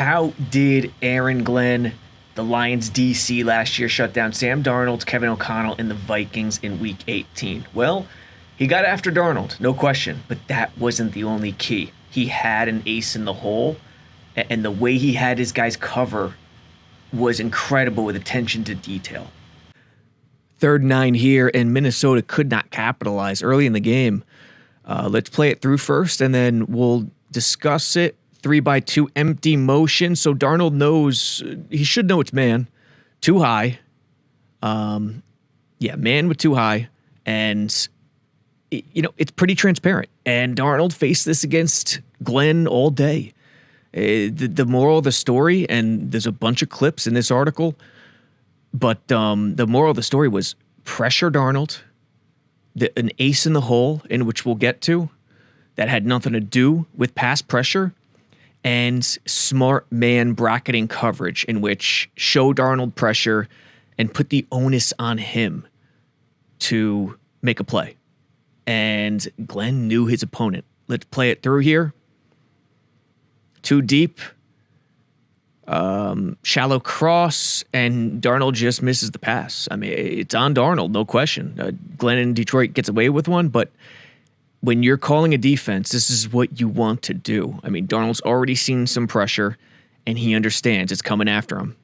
How did Aaron Glenn, the Lions DC last year, shut down Sam Darnold, Kevin O'Connell, and the Vikings in Week 18? Well, he got after Darnold, no question, but that wasn't the only key. He had an ace in the hole, and the way he had his guys cover was incredible with attention to detail. 3rd and 9 here, and Minnesota could not capitalize early in the game. Let's play it through first, and then we'll discuss it. 3-by-2 empty motion. So Darnold knows, he should know it's man. Too high. Man with too high. And, it's pretty transparent. And Darnold faced this against Glenn all day. The moral of the story, and there's a bunch of clips in this article, but the moral of the story was pressure Darnold, an ace in the hole, in which we'll get to, that had nothing to do with pass pressure, and smart man bracketing coverage, in which show Darnold pressure and put the onus on him to make a play. And Glenn knew his opponent. Let's play it through here. Too deep. Shallow cross, and Darnold just misses the pass. I mean, it's on Darnold, no question. Glenn in Detroit gets away with one, but when you're calling a defense, this is what you want to do. I mean, Darnold's already seen some pressure, and he understands it's coming after him.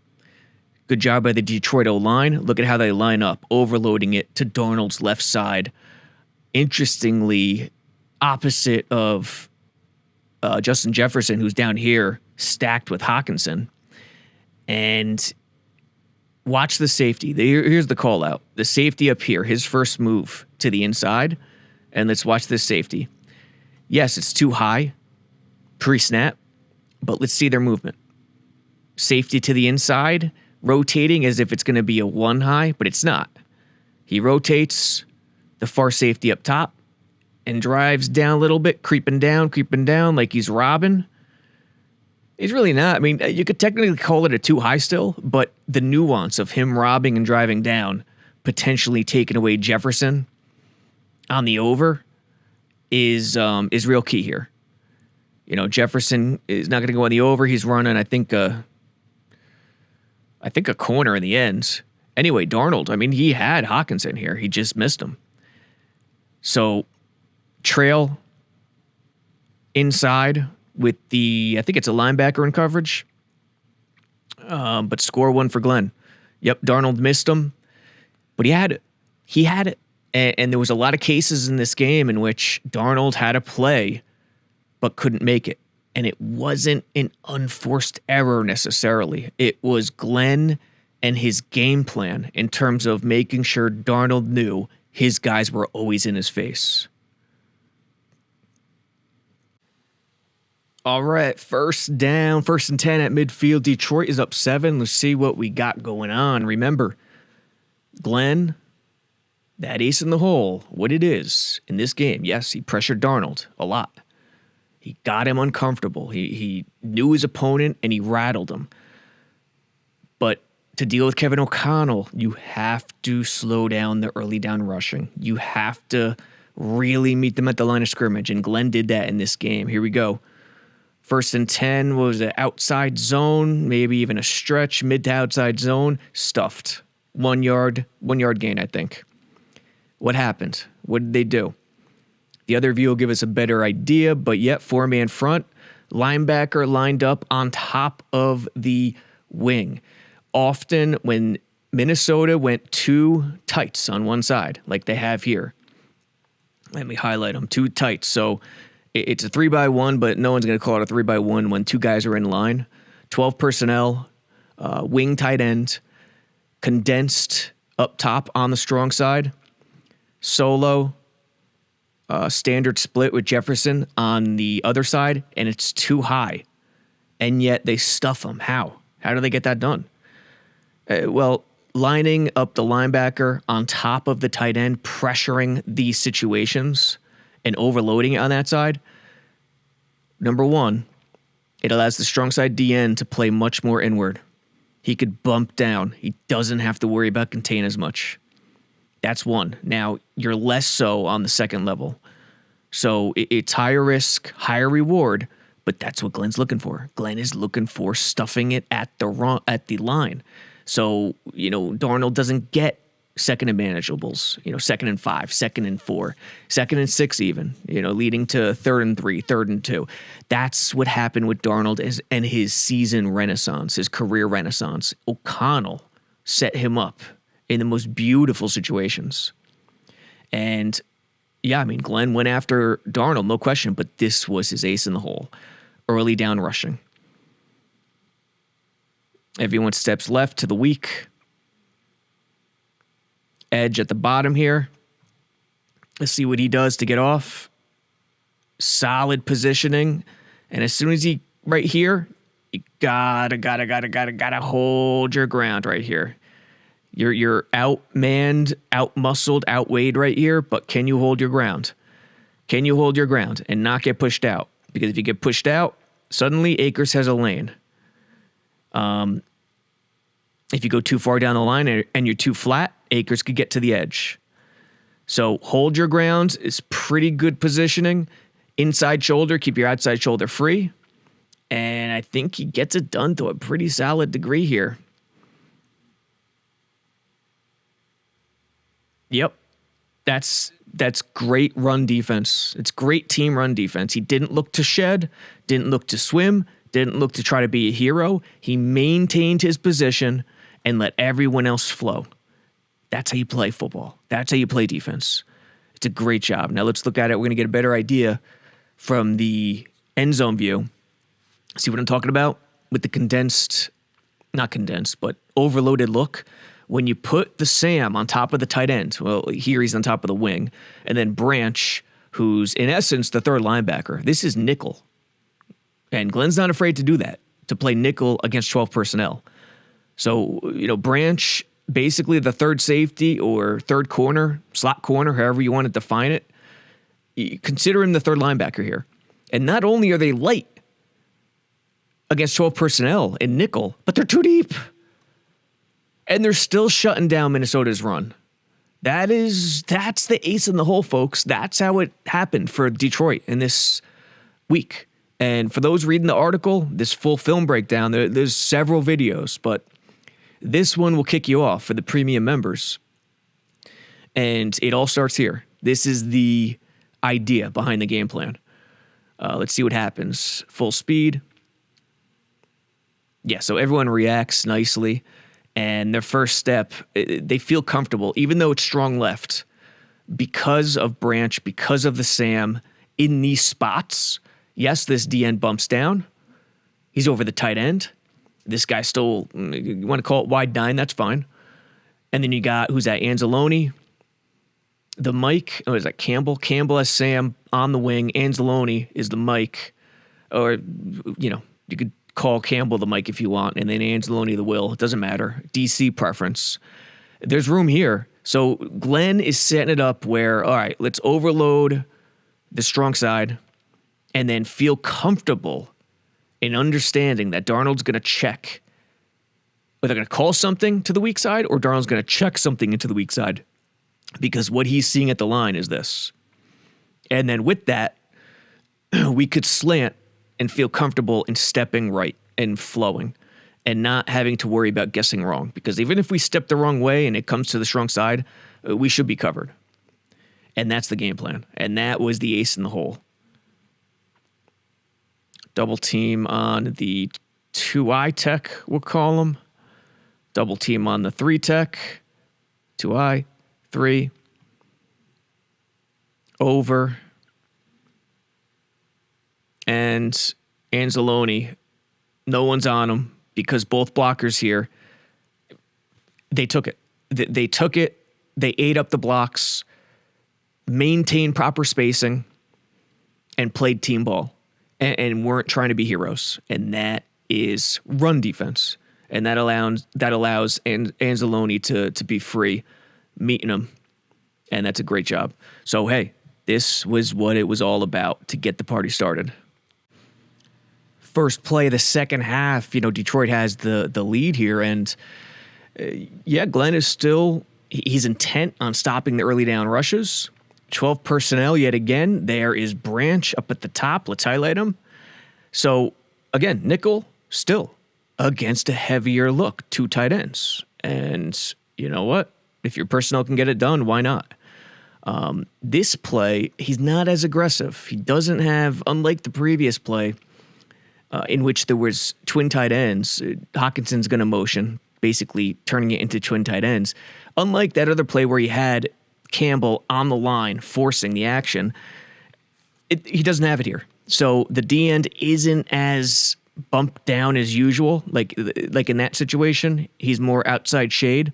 Good job by the Detroit O-line. Look at how they line up, overloading it to Darnold's left side. Interestingly, opposite of Justin Jefferson, who's down here, stacked with Hockenson. And watch the safety. Here's the call out. The safety up here, his first move to the inside. And let's watch this safety. Yes, it's too high pre-snap, but let's see their movement. Safety to the inside, rotating as if it's going to be a one high, but it's not. He rotates the far safety up top and drives down a little bit, creeping down like he's robbing. He's really not. I mean, you could technically call it a too high still, but the nuance of him robbing and driving down, potentially taking away Jefferson on the over, is real key here. Jefferson is not going to go on the over. He's running, I think a corner in the end. Anyway, Darnold, I mean, he had Hockenson here. He just missed him. So, trail inside with I think it's a linebacker in coverage, but score one for Glenn. Yep, Darnold missed him, but he had it. And there was a lot of cases in this game in which Darnold had a play but couldn't make it. And it wasn't an unforced error necessarily. It was Glenn and his game plan in terms of making sure Darnold knew his guys were always in his face. All right, first down, 1st and 10 at midfield. Detroit is up 7. Let's see what we got going on. Remember, Glenn, that ace in the hole, what it is in this game. Yes, he pressured Darnold a lot. He got him uncomfortable. He knew his opponent, and he rattled him. But to deal with Kevin O'Connell, you have to slow down the early down rushing. You have to really meet them at the line of scrimmage, and Glenn did that in this game. Here we go. 1st and 10 was an outside zone, maybe even a stretch, mid to outside zone, stuffed. 1 yard gain, I think. What happened? What did they do? The other view will give us a better idea, but yet 4-man front, linebacker lined up on top of the wing. Often when Minnesota went 2 tights on one side, like they have here, let me highlight them, 2 tights. So it's a 3-by-1, but no one's going to call it a 3-by-1 when 2 guys are in line. 12 personnel, wing tight end, condensed up top on the strong side. Solo, standard split with Jefferson on the other side, and it's too high. And yet they stuff them. How? How do they get that done? Lining up the linebacker on top of the tight end, pressuring these situations and overloading it on that side. Number one, it allows the strong side DN to play much more inward. He could bump down. He doesn't have to worry about contain as much. That's one. Now, you're less so on the second level. So it's higher risk, higher reward, But that's what Glenn's looking for. Glenn is looking for stuffing it at the line. So, Darnold doesn't get second and manageables, 2nd and 5, 2nd and 4, 2nd and 6 even, leading to 3rd and 3, 3rd and 2. That's what happened with Darnold and his season renaissance, his career renaissance. O'Connell set him up in the most beautiful situations. And yeah, Glenn went after Darnold, no question, but this was his ace in the hole. Early down rushing. Everyone steps left to the weak. Edge at the bottom here. Let's see what he does to get off. Solid positioning. And as soon as he, right here, you gotta hold your ground right here. You're outmanned, outmuscled, outweighed right here, but can you hold your ground? Can you hold your ground and not get pushed out? Because if you get pushed out, suddenly Akers has a lane. If you go too far down the line and you're too flat, Akers could get to the edge. So hold your ground is pretty good positioning. Inside shoulder, keep your outside shoulder free. And I think he gets it done to a pretty solid degree here. Yep. That's great run defense. It's great team run defense. He didn't look to shed, didn't look to swim, didn't look to try to be a hero. He maintained his position and let everyone else flow. That's how you play football. That's how you play defense. It's a great job. Now let's look at it. We're going to get a better idea from the end zone view. See what I'm talking about? With the not condensed, but overloaded look. When you put the Sam on top of the tight end, well, here he's on top of the wing, and then Branch, who's in essence the third linebacker. This is nickel. And Glenn's not afraid to do that, to play nickel against 12 personnel. So, Branch, basically the third safety or third corner, slot corner, however you want to define it, consider him the third linebacker here. And not only are they light against 12 personnel in nickel, but they're too deep. And they're still shutting down Minnesota's run. That's the ace in the hole, folks. That's how it happened for Detroit in this week. And for those reading the article, this full film breakdown, there's several videos, but this one will kick you off for the premium members. And it all starts here. This is the idea behind the game plan. Let's see what happens. Full speed. Yeah, so everyone reacts nicely. And their first step, they feel comfortable, even though it's strong left, because of Branch, because of the Sam in these spots. Yes, this DN bumps down. He's over the tight end. This guy still, you want to call it wide 9, that's fine. And then you got, who's that, Anzalone? The Mike, is that Campbell? Campbell has Sam on the wing. Anzalone is the Mike. Or, you could call Campbell the Mike if you want, and then Anzalone the Will. It doesn't matter. DC preference. There's room here. So Glenn is setting it up where, all right, let's overload the strong side and then feel comfortable in understanding that Darnold's going to check. Or they're going to call something to the weak side, or Darnold's going to check something into the weak side. Because what he's seeing at the line is this. And then with that, we could slant and feel comfortable in stepping right and flowing and not having to worry about guessing wrong. Because even if we step the wrong way and it comes to the strong side, we should be covered. And that's the game plan. And that was the ace in the hole. Double team on the 2I tech, we'll call them. Double team on the 3 tech. 2I, 3. Over. And Anzalone, no one's on him because both blockers here, they took it. They took it. They ate up the blocks, maintained proper spacing, and played team ball and weren't trying to be heroes. And that is run defense. And that allows Anzalone to be free, meeting him. And that's a great job. So, hey, this was what it was all about to get the party started. First play of the second half, Detroit has the lead here. And, Glenn is still, he's intent on stopping the early down rushes. 12 personnel yet again. There is Branch up at the top. Let's highlight him. So again, nickel still against a heavier look, 2 tight ends. And you know what? If your personnel can get it done, why not? This play, he's not as aggressive. He doesn't have, unlike the previous play, in which there was twin tight ends, Hawkinson's going to motion, basically turning it into twin tight ends. Unlike that other play where he had Campbell on the line, forcing the action, he doesn't have it here. So the D end isn't as bumped down as usual. Like in that situation, he's more outside shade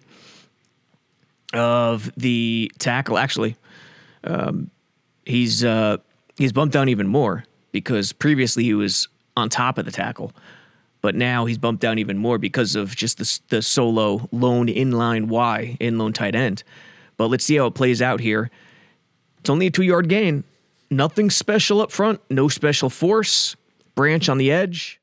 of the tackle. Actually, he's bumped down even more because previously he was on top of the tackle, but now he's bumped down even more because of just the solo lone inline tight end. But let's see how it plays out here. It's only a 2-yard gain. Nothing special up front. No special force. Branch on the edge.